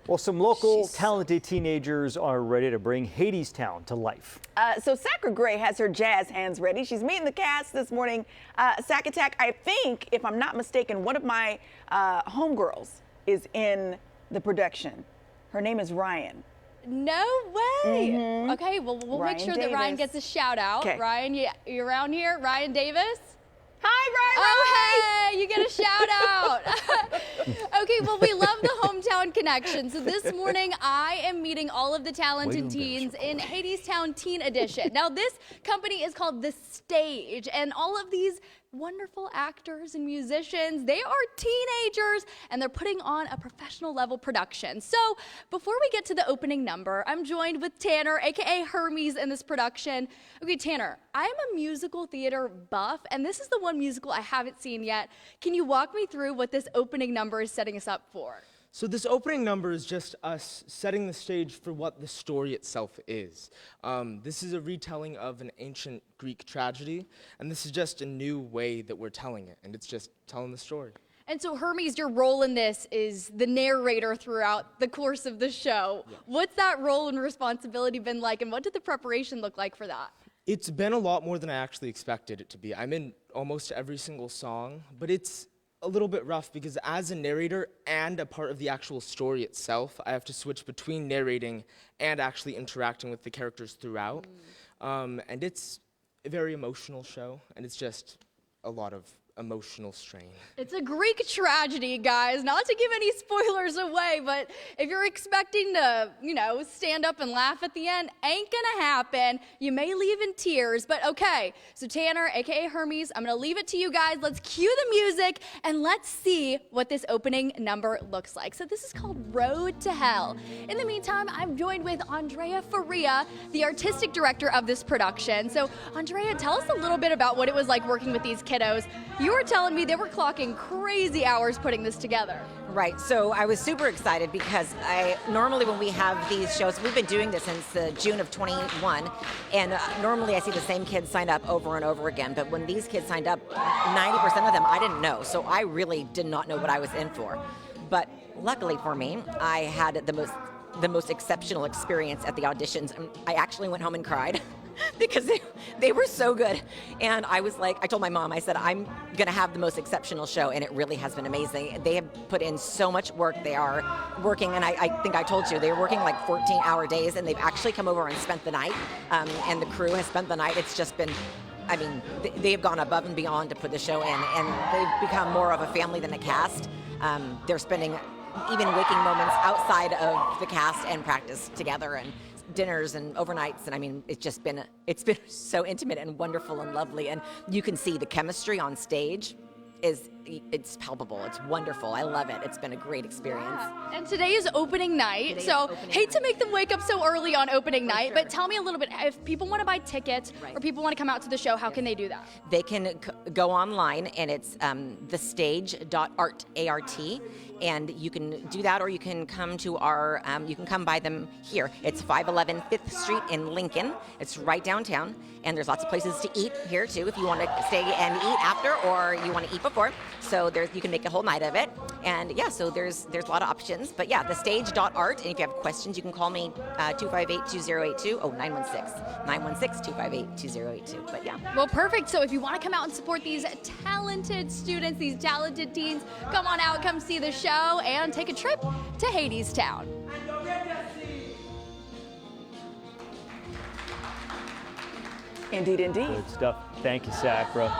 Well, some local talented teenagers are ready to bring Hadestown to life. So Sakura Gray has her jazz hands ready. She's meeting the cast this morning. Sack Attack, I think, if I'm not mistaken, one of my homegirls is in the production. Her name is Ryan. No way. Okay, well, we'll make sure that Ryan gets a shout out. Okay. Ryan, you around here? Ryan Davis? Hi, Ryan. Oh, hey, you get a shout out. Okay, well, we love the hometown connection. So this morning, I am meeting all of the talented teens in Hadestown Teen Edition. Now, this company is called The Stage, and all of these wonderful actors and musicians, they are teenagers, and they're putting on a professional level production. So before we get to the opening number, I'm joined with Tanner, aka Hermes, in this production. Okay, Tanner, I'm a musical theater buff, and this is the one musical I haven't seen yet. Can you walk me through what this opening number is setting us up for? So this opening number is just us setting the stage for what the story itself is. This is a retelling of an ancient Greek tragedy, and this is just a new way that we're telling it, and it's just telling the story. And so Hermes, your role in this is the narrator throughout the course of the show. Yeah. What's that role and responsibility been like, and what did the preparation look like for that? It's been a lot more than I actually expected it to be. I'm in almost every single song, but it's a little bit rough because as a narrator and a part of the actual story itself, I have to switch between narrating and actually interacting with the characters throughout. And it's a very emotional show, and it's just a lot of emotional strain. It's a Greek tragedy, guys. Not to give any spoilers away, but if you're expecting to, stand up and laugh at the end, ain't gonna happen. You may leave in tears, but okay. So Tanner, aka Hermes, I'm gonna leave it to you guys. Let's cue the music and let's see what this opening number looks like. So this is called Road to Hell. In the meantime, I'm joined with Andrea Faria, the artistic director of this production. So Andrea, tell us a little bit about what it was like working with these kiddos. You were telling me they were clocking crazy hours putting this together. Right, so I was super excited because normally when we have these shows, we've been doing this since June of 21, and normally I see the same kids sign up over and over again, but when these kids signed up, 90% of them I didn't know, so I really did not know what I was in for. But luckily for me, I had the most exceptional experience at the auditions. I actually went home and cried because they were so good. And I was like, I told my mom, I said, I'm gonna have the most exceptional show, and it really has been amazing. They have put in so much work. They are working, and I think I told you, they were working like 14-hour days, and they've actually come over and spent the night, and the crew has spent the night. It's just been, I mean, they have gone above and beyond to put the show in, and they've become more of a family than a cast. They're spending even waking moments outside of the cast and practice together, and dinners and overnights, and I mean, it's been so intimate and wonderful and lovely, and you can see the chemistry on stage it's palpable. It's wonderful. I love it. It's been a great experience. Yeah. And today is opening night, so hate to make them wake up so early on opening night, but tell me a little bit, if people want to buy tickets or people want to come out to the show, how can they do that? They can go online, and it's thestage.art, A-R-T, and you can do that, or you can come to our, you can come by them here. It's 511 5th Street in Lincoln. It's right downtown, and there's lots of places to eat here too if you want to stay and eat after, or you want to eat before. So you can make a whole night of it, and yeah, so there's a lot of options. But yeah, thestage.art, and if you have questions, you can call me 258-2082. Oh, 916-258-2082. But yeah. Well, perfect. So if you want to come out and support these talented students, these talented teens, come on out, come see the show, and take a trip to Hadestown. Indeed, indeed. Good stuff. Thank you, Sakura.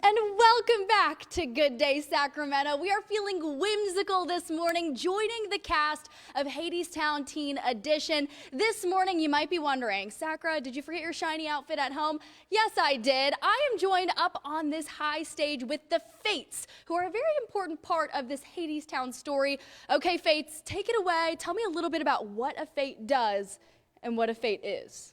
And welcome back to Good Day Sacramento. We are feeling whimsical this morning, joining the cast of Hadestown Teen Edition. This morning, you might be wondering, Sakura, did you forget your shiny outfit at home? Yes, I did. I am joined up on this high stage with the Fates, who are a very important part of this Hadestown story. Okay, Fates, take it away. Tell me a little bit about what a Fate does and what a Fate is.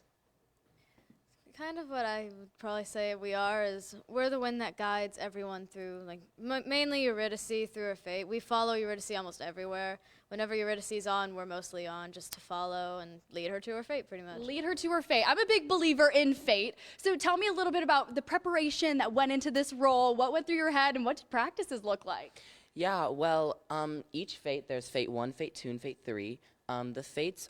Kind of what I would probably say we are is we're the wind that guides everyone through, like mainly Eurydice through her fate. We follow Eurydice almost everywhere. Whenever Eurydice is on, we're mostly on just to follow and lead her to her fate, pretty much. Lead her to her fate. I'm a big believer in fate. So tell me a little bit about the preparation that went into this role. What went through your head, and what did practices look like? Yeah, well, each fate, there's Fate 1, Fate 2, and Fate 3. The fates,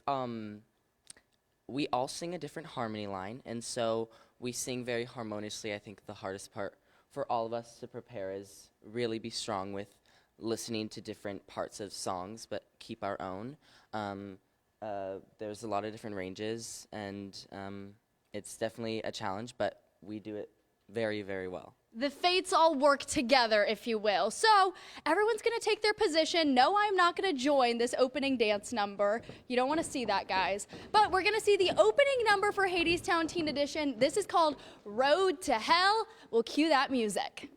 we all sing a different harmony line, and so we sing very harmoniously. I think the hardest part for all of us to prepare is really be strong with listening to different parts of songs, but keep our own. There's a lot of different ranges, and it's definitely a challenge, but we do it very, very well. The fates all work together, if you will. So everyone's going to take their position. No, I'm not going to join this opening dance number. You don't want to see that, guys. But we're going to see the opening number for Hadestown Teen Edition. This is called Road to Hell. We'll cue that music.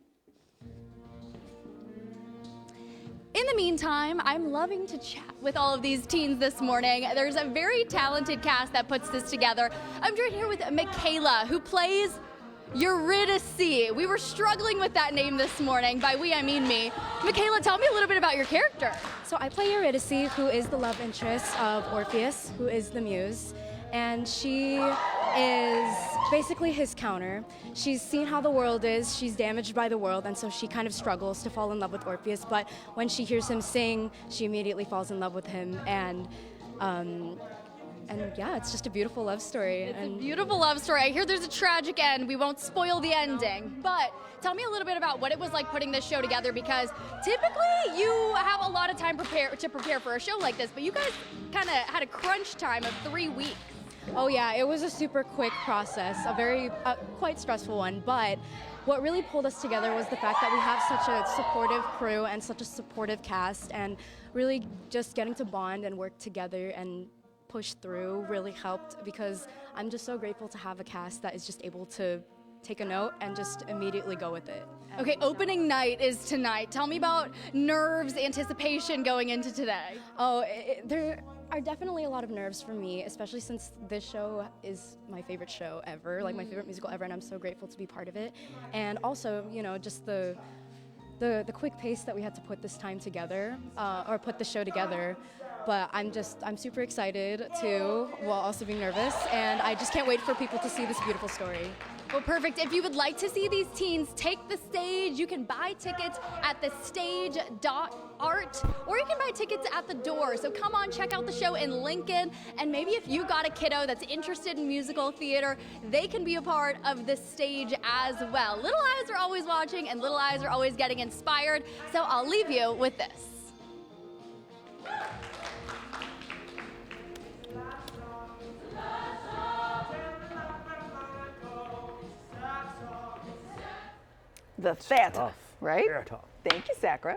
In the meantime, I'm loving to chat with all of these teens this morning. There's a very talented cast that puts this together. I'm joined here with Michaela, who plays Eurydice. We were struggling with that name this morning. By we, I mean me. Michaela, tell me a little bit about your character. So I play Eurydice, who is the love interest of Orpheus, who is the muse. And she is basically his counter. She's seen how the world is, she's damaged by the world, and so she kind of struggles to fall in love with Orpheus. But when she hears him sing, she immediately falls in love with him. And yeah, it's just a beautiful love story. It's a beautiful love story. I hear there's a tragic end. We won't spoil the ending. But tell me a little bit about what it was like putting this show together, because typically you have a lot of time to prepare for a show like this, but you guys kind of had a crunch time of 3 weeks. Oh yeah, it was a super quick process, a very quite stressful one, but what really pulled us together was the fact that we have such a supportive crew and such a supportive cast, and really just getting to bond and work together and push through really helped, because I'm just so grateful to have a cast that is just able to take a note and just immediately go with it. Okay, opening night is tonight. Tell me about nerves, anticipation going into today. Oh, there are definitely a lot of nerves for me, especially since this show is my favorite show ever, like my favorite musical ever, and I'm so grateful to be part of it. And also, you know, just the quick pace that we had to put this time together, or put the show together. But I'm super excited too, while also being nervous, and I just can't wait for people to see this beautiful story. Well, perfect. If you would like to see these teens take the stage, you can buy tickets at thestage.art, or you can buy tickets at the door. So come on, check out the show in Lincoln, and maybe if you got a kiddo that's interested in musical theater, they can be a part of the stage as well. Little eyes are always watching, and little eyes are always getting inspired, so I'll leave you with this. The theater, Tough. right? Very tough. Thank you, Sakura.